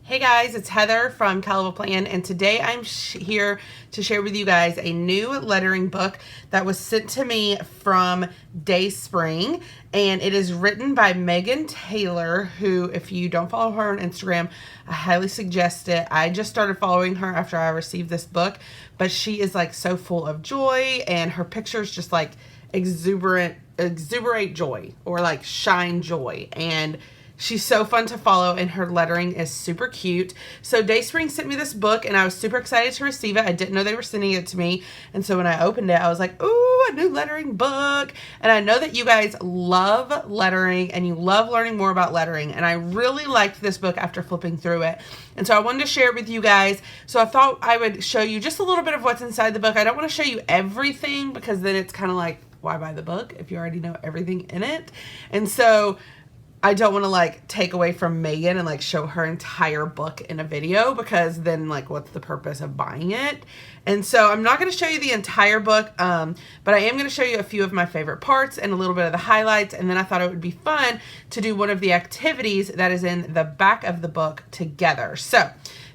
Hey guys, it's Heather from Kell Plan, and today I'm here to share with you guys a new lettering book that was sent to me from Dayspring, and it is written by Megan Taylor, who, if you don't follow her on Instagram, I highly suggest it. I just started following her after I received this book, but she is like so full of joy, and her pictures just like exuberate joy, or like shine joy, and she's so fun to follow, and her lettering is super cute. So Dayspring sent me this book, and I was super excited to receive it. I didn't know they were sending it to me, and so when I opened it, I was like, ooh, a new lettering book. And I know that you guys love lettering, and you love learning more about lettering, and I really liked this book after flipping through it. And so I wanted to share it with you guys. So I thought I would show you just a little bit of what's inside the book. I don't want to show you everything, because then it's kind of like, why buy the book if you already know everything in it? And so I don't want to like take away from Megan and like show her entire book in a video, because then like what's the purpose of buying it? And so I'm not going to show you the entire book, but I am going to show you a few of my favorite parts and a little bit of the highlights. And then I thought it would be fun to do one of the activities that is in the back of the book together. So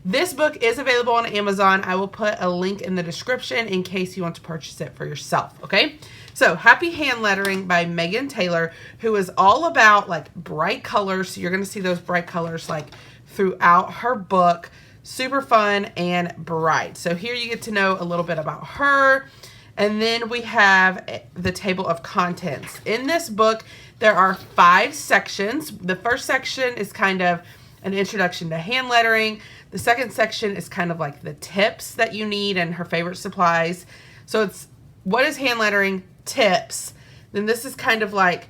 this book is available on Amazon. I will put a link in the description in case you want to purchase it for yourself, okay? So Happy Hand Lettering by Megan Taylor, who is all about like bright colors. So you're going to see those bright colors like throughout her book. Super fun and bright. So here you get to know a little bit about her. And then we have the table of contents. In this book, there are 5 sections. The first section is kind of an introduction to hand lettering. The second section is kind of like the tips that you need and her favorite supplies. So it's what is hand lettering, tips. Then this is kind of like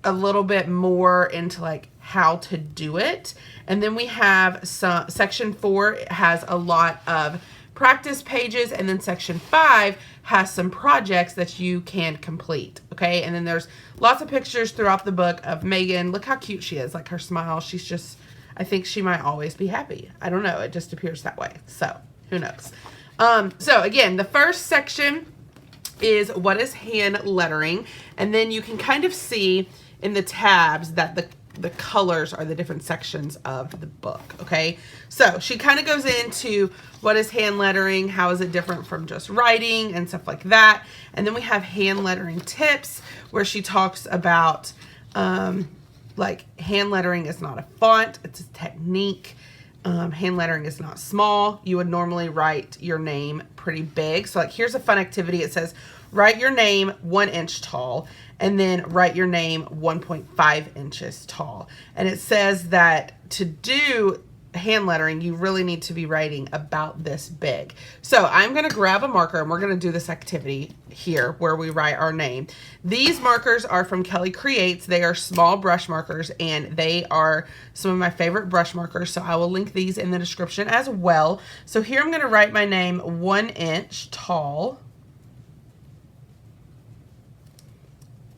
a little bit more into like how to do it. And then we have some, section 4 has a lot of practice pages, and then section 5 has some projects that you can complete, okay? And then there's lots of pictures throughout the book of Megan. Look how cute she is, like her smile. She's just, I think she might always be happy. I don't know, it just appears that way. So who knows? So again, the first section is what is hand lettering, and then you can kind of see in the tabs that the colors are the different sections of the book, okay? So she kind of goes into what is hand lettering, how is it different from just writing and stuff like that. And then we have hand lettering tips, where she talks about like hand lettering is not a font, it's a technique. Hand lettering is not small. You would normally write your name pretty big. So like here's a fun activity. It says write your name 1 inch tall, and then write your name 1.5 inches tall. And it says that to do hand lettering, you really need to be writing about this big. So I'm going to grab a marker, and we're going to do this activity here where we write our name. These markers are from Kelly Creates. They are small brush markers, and they are some of my favorite brush markers. So I will link these in the description as well. So here I'm going to write my name 1 inch tall.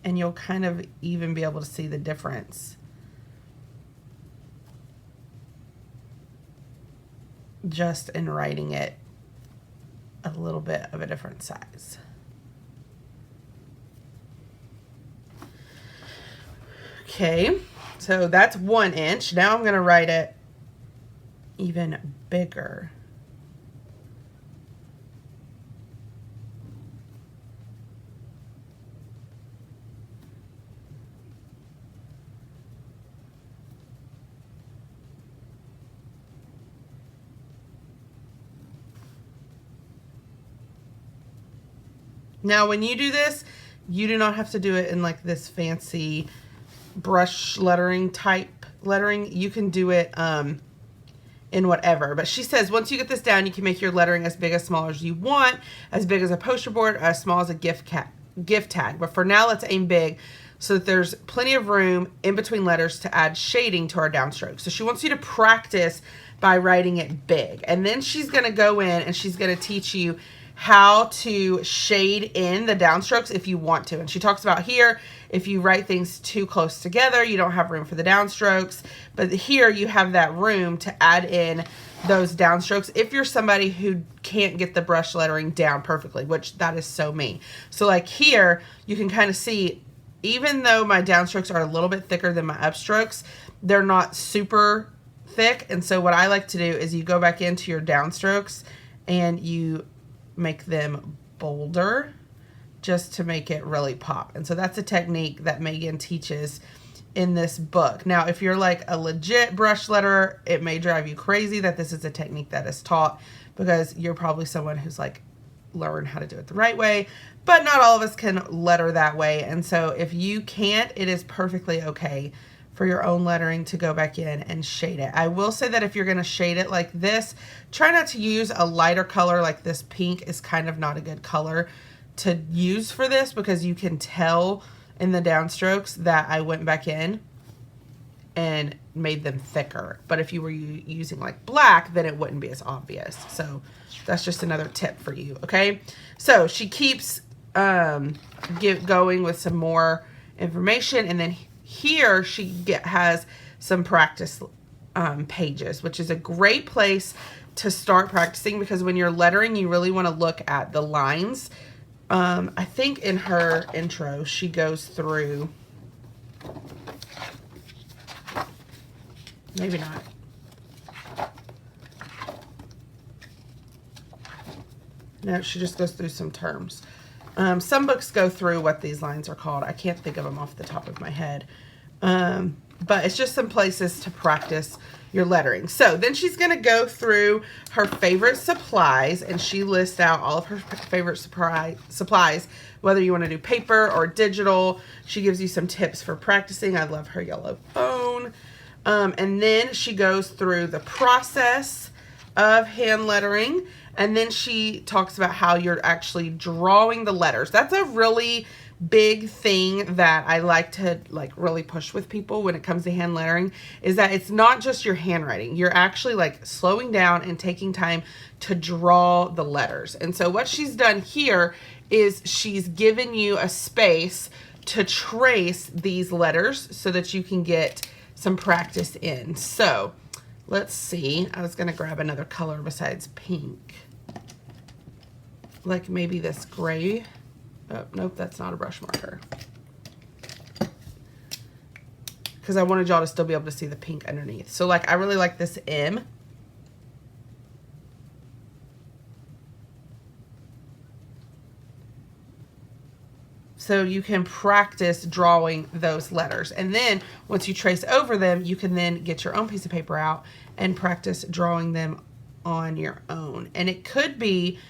And you'll kind of even be able to see the difference just in writing it a little bit of a different size. Okay, so that's 1 inch. Now I'm going to write it even bigger. Now, when you do this, you do not have to do it in like this fancy brush lettering type lettering. You can do it in whatever. But she says once you get this down, you can make your lettering as big as small as you want, as big as a poster board, as small as a gift tag. But for now, let's aim big so that there's plenty of room in between letters to add shading to our downstroke. So she wants you to practice by writing it big. And then she's going to go in and she's going to teach you how to shade in the downstrokes if you want to. And she talks about here, if you write things too close together, you don't have room for the downstrokes. But here you have that room to add in those downstrokes if you're somebody who can't get the brush lettering down perfectly, which that is so me. So like here, you can kind of see, even though my downstrokes are a little bit thicker than my upstrokes, they're not super thick. And so what I like to do is you go back into your downstrokes and you make them bolder just to make it really pop. And so that's a technique that Megan teaches in this book. Now, if you're like a legit brush letterer, it may drive you crazy that this is a technique that is taught, because you're probably someone who's like learned how to do it the right way, but not all of us can letter that way. And so if you can't, it is perfectly okay for your own lettering to go back in and shade it. I will say that if you're going to shade it like this, try not to use a lighter color. Like this pink is kind of not a good color to use for this, because you can tell in the downstrokes that I went back in and made them thicker. But if you were using like black, then it wouldn't be as obvious. So that's just another tip for you, okay? So she keeps going with some more information, and then here she has some practice pages, which is a great place to start practicing, because when you're lettering, you really want to look at the lines. I think in her intro, she goes through, maybe not. No, she just goes through some terms. Some books go through what these lines are called. I can't think of them off the top of my head. But it's just some places to practice your lettering. So then she's going to go through her favorite supplies, and she lists out all of her favorite supplies, whether you want to do paper or digital. She gives you some tips for practicing. I love her yellow phone. And then she goes through the process of hand lettering, and then she talks about how you're actually drawing the letters. That's a really big thing that I like to really push with people when it comes to hand lettering, is that it's not just your handwriting. You're actually like slowing down and taking time to draw the letters. And so what she's done here is she's given you a space to trace these letters so that you can get some practice in. So let's see. I was going to grab another color besides pink. Like maybe this gray. Oh, nope, that's not a brush marker. Because I wanted y'all to still be able to see the pink underneath. So like I really like this M. So you can practice drawing those letters. And then once you trace over them, you can then get your own piece of paper out and practice drawing them on your own. And it could be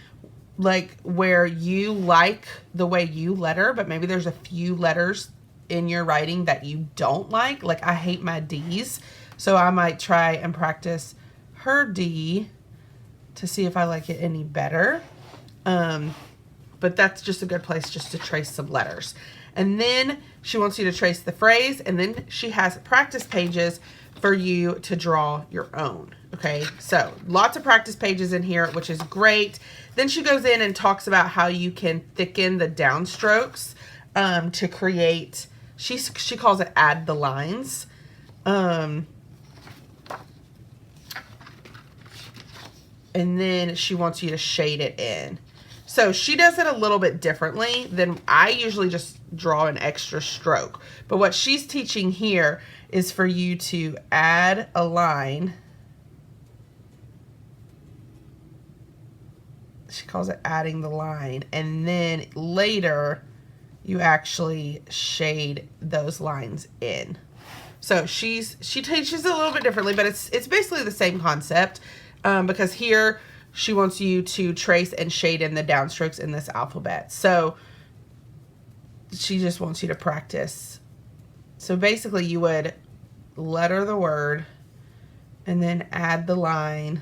like where you like the way you letter, but maybe there's a few letters in your writing that you don't like. Like I hate my D's, so I might try and practice her D to see if I like it any better. But that's just a good place just to trace some letters. And then she wants you to trace the phrase, and then she has practice pages for you to draw your own. Okay, so lots of practice pages in here, which is great. Then she goes in and talks about how you can thicken the downstrokes to create, she calls it add the lines. And then she wants you to shade it in. So she does it a little bit differently than I usually just draw an extra stroke. But what she's teaching here is for you to add a line. She calls it adding the line. And then later you actually shade those lines in. So she teaches it a little bit differently, but it's basically the same concept, because here she wants you to trace and shade in the downstrokes in this alphabet. So she just wants you to practice. So basically you would letter the word and then add the line.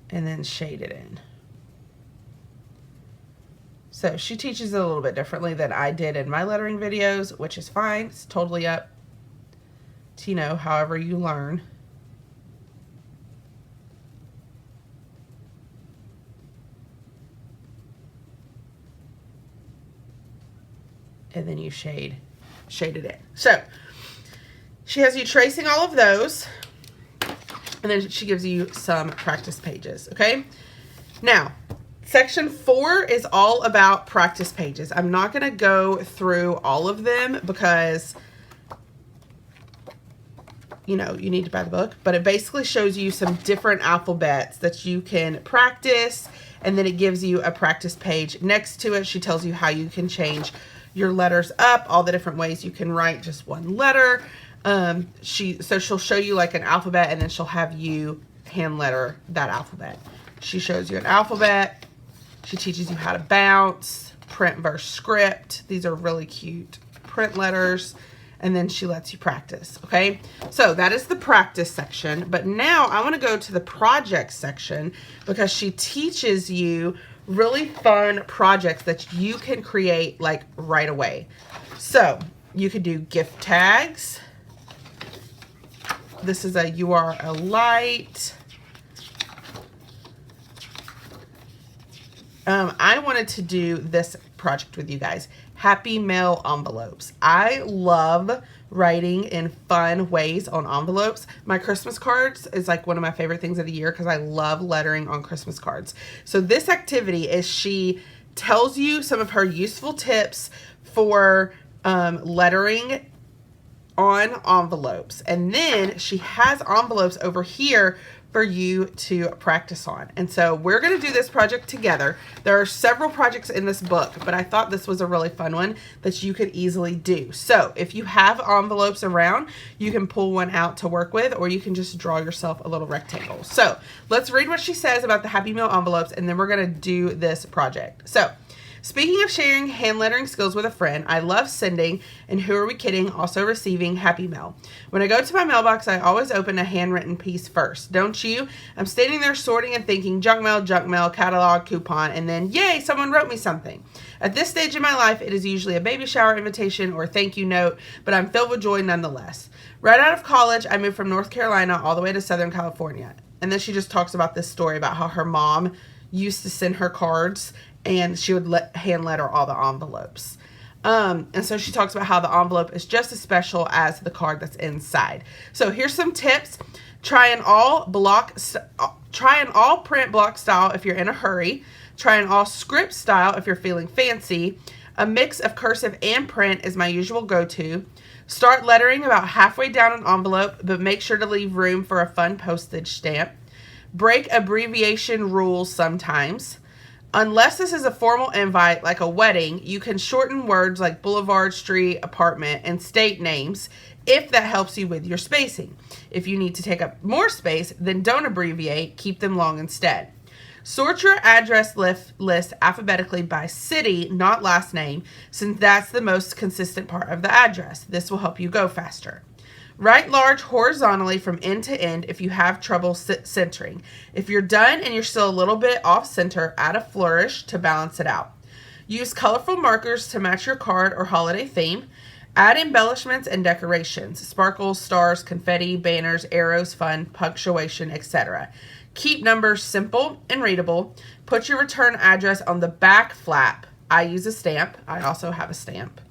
And then shade it in. So she teaches it a little bit differently than I did in my lettering videos, which is fine. It's totally up to, you know, however you learn. And then you shade it in. So she has you tracing all of those, and then she gives you some practice pages. Okay, now Section 4 is all about practice pages. I'm not going to go through all of them because, you know, you need to buy the book, but it basically shows you some different alphabets that you can practice, and then it gives you a practice page next to it. She tells you how you can change your letters up, all the different ways you can write just one letter. She'll show you like an alphabet, and then she'll have you hand letter that alphabet. She shows you an alphabet. She teaches you how to bounce, print versus script. These are really cute print letters. And then she lets you practice, okay? So that is the practice section. But now I want to go to the project section because she teaches you really fun projects that you can create like right away. So you could do gift tags. This is a "You Are a Light." I wanted to do this project with you guys. Happy Mail envelopes. I love writing in fun ways on envelopes. My Christmas cards is like one of my favorite things of the year because I love lettering on Christmas cards. So this activity is she tells you some of her useful tips for lettering on envelopes. And then she has envelopes over here for you to practice on. And so we're going to do this project together. There are several projects in this book, but I thought this was a really fun one that you could easily do. So if you have envelopes around, you can pull one out to work with, or you can just draw yourself a little rectangle. So let's read what she says about the Happy Meal envelopes, and then we're going to do this project. So, speaking of sharing hand lettering skills with a friend, I love sending, and who are we kidding, also receiving Happy Mail. When I go to my mailbox, I always open a handwritten piece first. Don't you? I'm standing there sorting and thinking junk mail, catalog, coupon, and then, yay, someone wrote me something. At this stage in my life, it is usually a baby shower invitation or a thank you note, but I'm filled with joy nonetheless. Right out of college, I moved from North Carolina all the way to Southern California. And then she just talks about this story about how her mom used to send her cards, and she would hand letter all the envelopes. And so she talks about how the envelope is just as special as the card that's inside. So here's some tips. Try an all print block style if you're in a hurry. Try an all script style if you're feeling fancy. A mix of cursive and print is my usual go-to. Start lettering about halfway down an envelope, but make sure to leave room for a fun postage stamp. Break abbreviation rules sometimes. Unless this is a formal invite like a wedding, you can shorten words like boulevard, street, apartment, and state names if that helps you with your spacing. If you need to take up more space, then don't abbreviate, keep them long instead. Sort your address list alphabetically by city, not last name, since that's the most consistent part of the address. This will help you go faster. Write large horizontally from end to end if you have trouble centering. If you're done and you're still a little bit off center, add a flourish to balance it out. Use colorful markers to match your card or holiday theme. Add embellishments and decorations, sparkles, stars, confetti, banners, arrows, fun, punctuation, etc. Keep numbers simple and readable. Put your return address on the back flap. I use a stamp. I also have a stamp.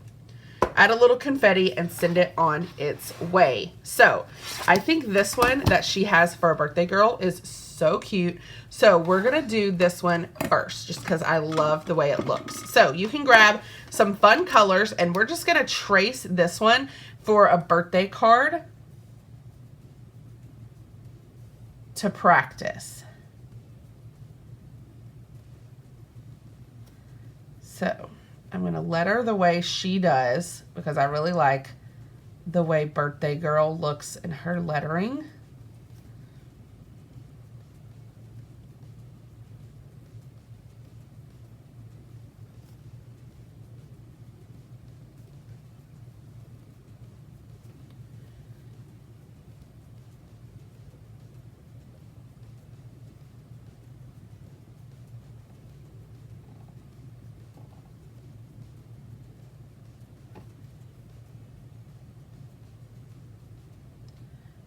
Add a little confetti and send it on its way. So I think this one that she has for a birthday girl is so cute. So we're going to do this one first just because I love the way it looks. So you can grab some fun colors, and we're just going to trace this one for a birthday card to practice. So I'm going to letter the way she does because I really like the way birthday girl looks in her lettering.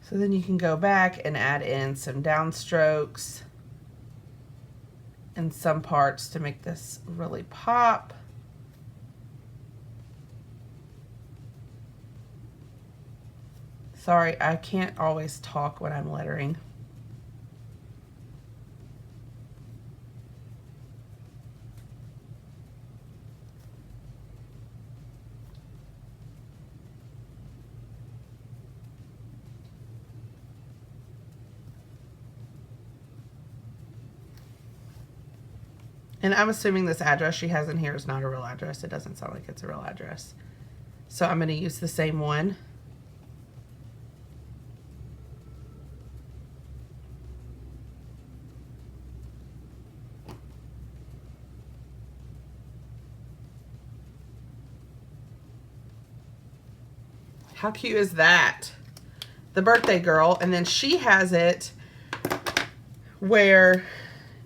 So then you can go back and add in some downstrokes in some parts to make this really pop. Sorry, I can't always talk when I'm lettering. And I'm assuming this address she has in here is not a real address. It doesn't sound like it's a real address. So I'm going to use the same one. How cute is that? The birthday girl. And then she has it where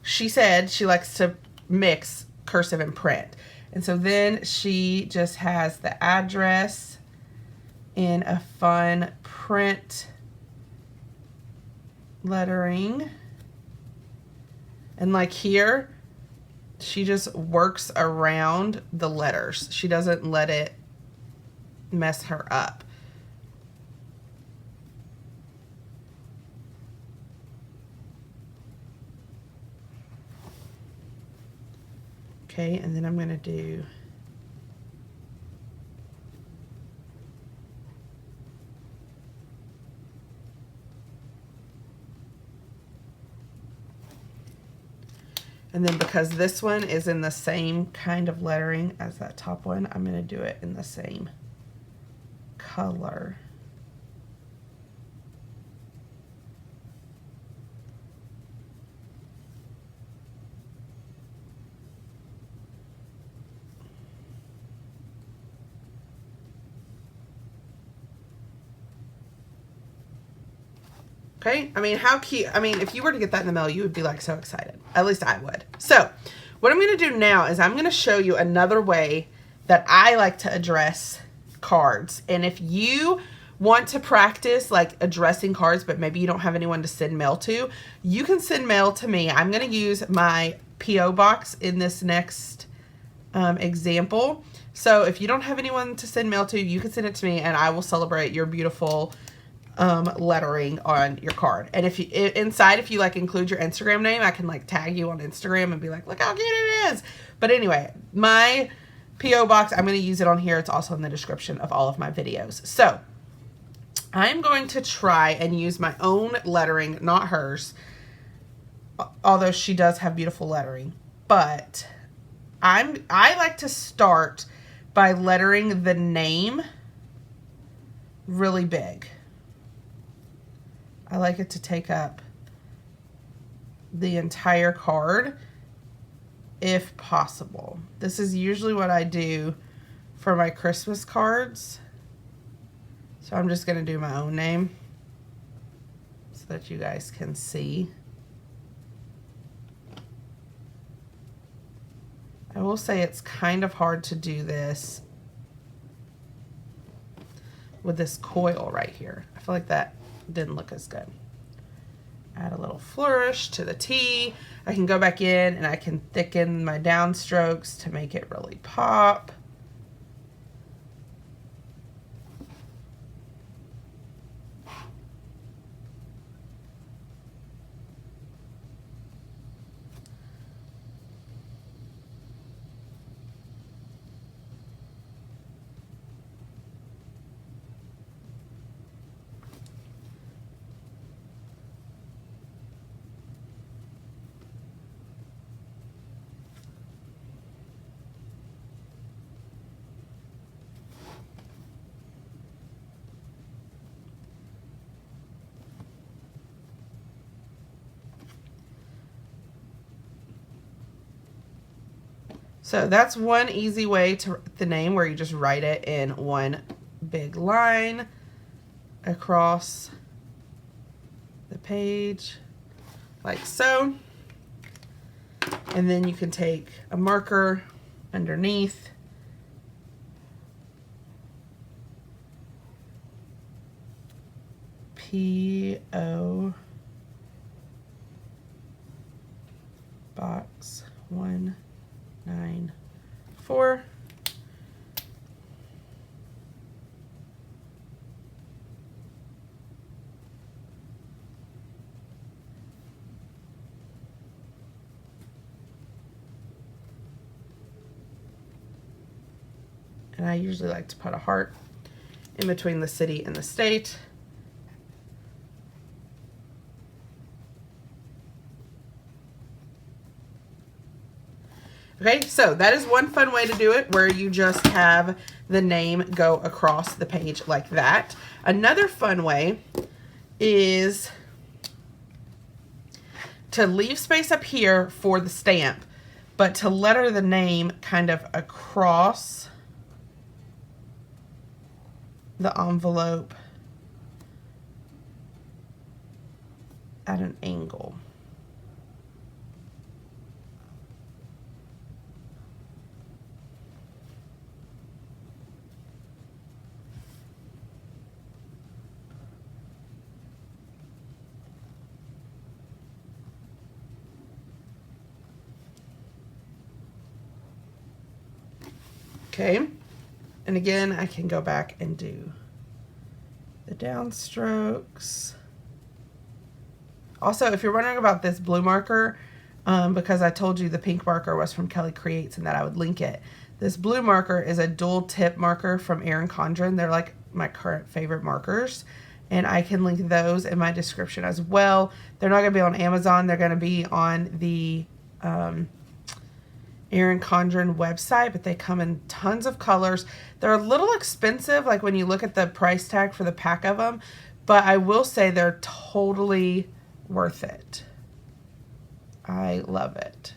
she said she likes to mix cursive and print. And so then she just has the address in a fun print lettering. And like here, she just works around the letters. She doesn't let it mess her up. Okay, and then I'm going to do and then because this one is in the same kind of lettering as that top one, I'm going to do it in the same color. Okay, I mean, how cute. I mean, if you were to get that in the mail, you would be like so excited. At least I would. So what I'm going to do now is I'm going to show you another way that I like to address cards. And if you want to practice like addressing cards, but maybe you don't have anyone to send mail to, you can send mail to me. I'm going to use my P.O. box in this next example. So if you don't have anyone to send mail to, you can send it to me and I will celebrate your beautiful lettering on your card. And if you inside, if you like include your Instagram name, I can like tag you on Instagram and be like, look how cute it is. But anyway, my P.O. box, I'm going to use it on here. It's also in the description of all of my videos. So I'm going to try and use my own lettering, not hers, although she does have beautiful lettering. But I like to start by lettering the name really big. I like it to take up the entire card if possible. This is usually what I do for my Christmas cards. So I'm just going to do my own name so that you guys can see. I will say it's kind of hard to do this with this coil right here. I feel like that didn't look as good. Add a little flourish to the T. I can go back in and I can thicken my downstrokes to make it really pop. So that's one easy way to write the name, where you just write it in one big line across the page like so. And then you can take a marker underneath P.O. box 194. And I usually like to put a heart in between the city and the state. Okay, so that is one fun way to do it, where you just have the name go across the page like that. Another fun way is to leave space up here for the stamp, but to letter the name kind of across the envelope at an angle. Okay, and again, I can go back and do the downstrokes. Also, if you're wondering about this blue marker, because I told you the pink marker was from Kelly Creates and that I would link it. This blue marker is a dual tip marker from Erin Condren. They're like my current favorite markers, and I can link those in my description as well. They're not going to be on Amazon. They're going to be on the Erin Condren website, but they come in tons of colors. They're a little expensive, like when you look at the price tag for the pack of them, but I will say they're totally worth it. I love it.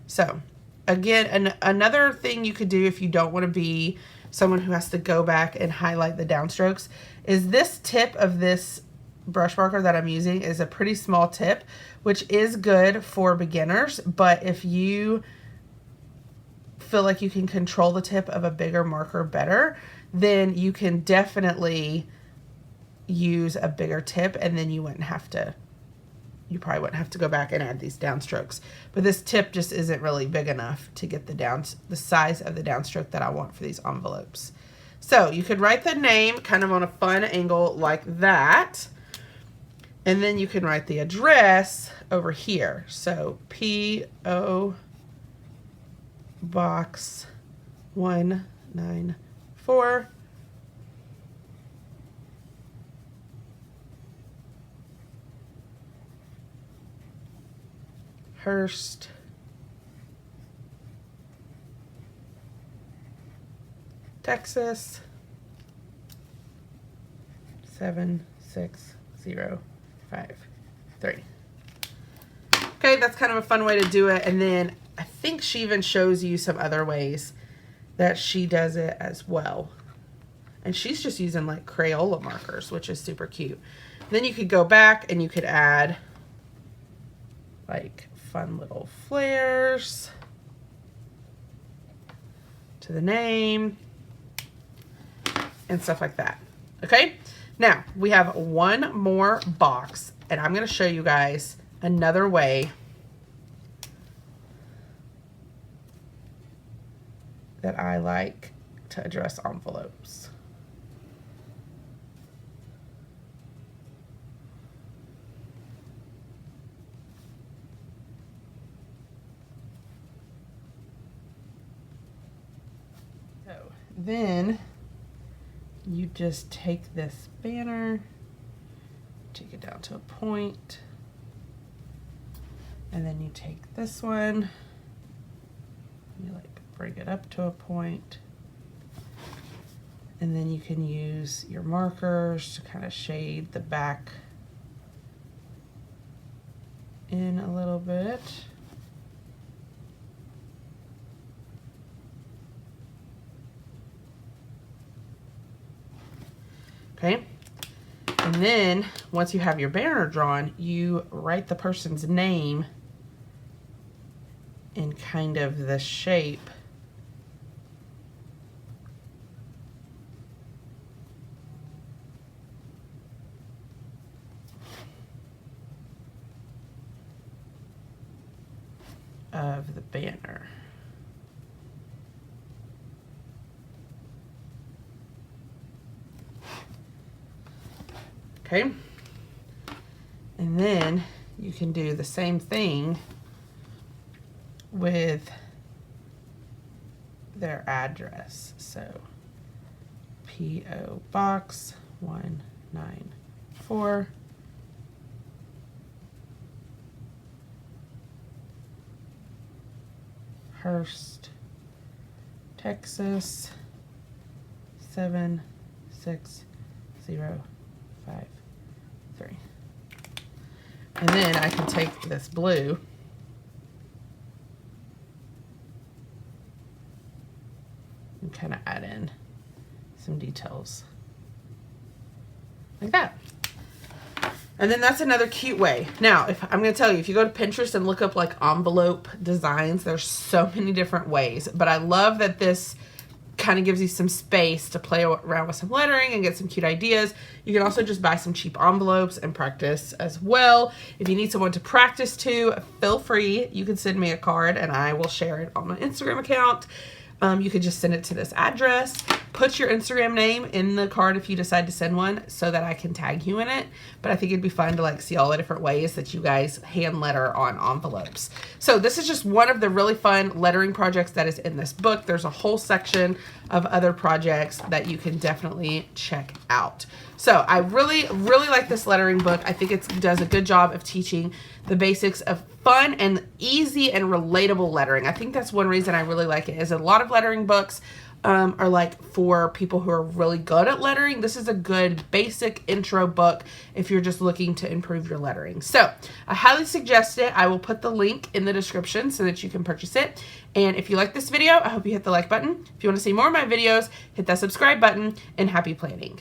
So again, another thing you could do if you don't want to be someone who has to go back and highlight the downstrokes is this tip of this brush marker that I'm using is a pretty small tip, which is good for beginners, but if you feel like you can control the tip of a bigger marker better, then you can definitely use a bigger tip, and then you probably wouldn't have to go back and add these downstrokes. But this tip just isn't really big enough to get the size of the downstroke that I want for these envelopes. So you could write the name kind of on a fun angle like that, and then you can write the address over here. So P.O. Box 194, Hurst, Texas 76053. Okay, that's kind of a fun way to do it. And then I think she even shows you some other ways that she does it as well. And she's just using like Crayola markers, which is super cute. Then you could go back and you could add like fun little flares to the name and stuff like that. Okay, now we have one more box, and I'm going to show you guys another way that I like to address envelopes. So then you just take this banner, take it down to a point, and then you take this one, you like bring it up to a point, and then you can use your markers to kind of shade the back in a little bit. Okay, and then once you have your banner drawn, you write the person's name in kind of the shape of the banner. Okay, and then you can do the same thing with their address. So P.O. Box 194, Hurst, Texas 76053. And then I can take this blue and kind of add in some details like that. And then that's another cute way. Now, if I'm going to tell you, if you go to Pinterest and look up like envelope designs, there's so many different ways. But I love that this kind of gives you some space to play around with some lettering and get some cute ideas. You can also just buy some cheap envelopes and practice as well. If you need someone to practice to, feel free. You can send me a card and I will share it on my Instagram account. You could just send it to this address. Put your Instagram name in the card if you decide to send one so that I can tag you in it. But I think it'd be fun to like see all the different ways that you guys hand letter on envelopes. So this is just one of the really fun lettering projects that is in this book. There's a whole section of other projects that you can definitely check out. So I really, really like this lettering book. I think it does a good job of teaching the basics of fun and easy and relatable lettering. I think that's one reason I really like it, is a lot of lettering books are like for people who are really good at lettering. This is a good basic intro book if you're just looking to improve your lettering. So I highly suggest it. I will put the link in the description so that you can purchase it. And if you like this video, I hope you hit the like button. If you want to see more of my videos, hit that subscribe button, and happy planning.